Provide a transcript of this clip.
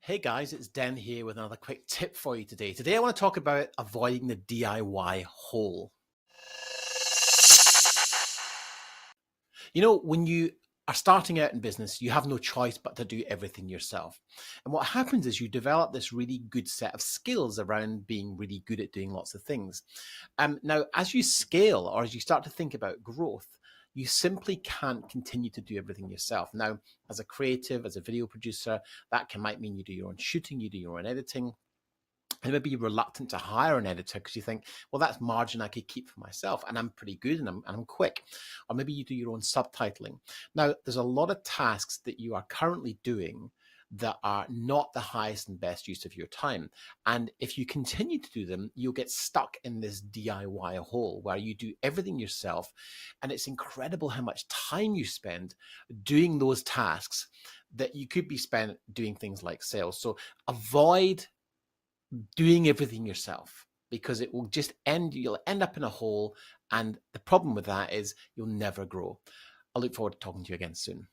Hey guys, it's Den here with another quick tip for you today. Today I want to talk about avoiding the DIY hole. When you are starting out in business, you have no choice but to do everything yourself. And what happens is you develop this really good set of skills around being really good at doing lots of things. Now, as you scale or as you start to think about growth, you simply can't continue to do everything yourself. Now, as a creative, as a video producer, might mean you do your own shooting, you do your own editing. And maybe you're reluctant to hire an editor because you think, well, that's margin I could keep for myself, and I'm pretty good and I'm quick. Or maybe you do your own subtitling. Now, there's a lot of tasks that you are currently doing that are not the highest and best use of your time. And if you continue to do them, you'll get stuck in this DIY hole where you do everything yourself. And it's incredible how much time you spend doing those tasks that you could be spent doing things like sales. So avoid doing everything yourself because you'll end up in a hole. And the problem with that is you'll never grow. I look forward to talking to you again soon.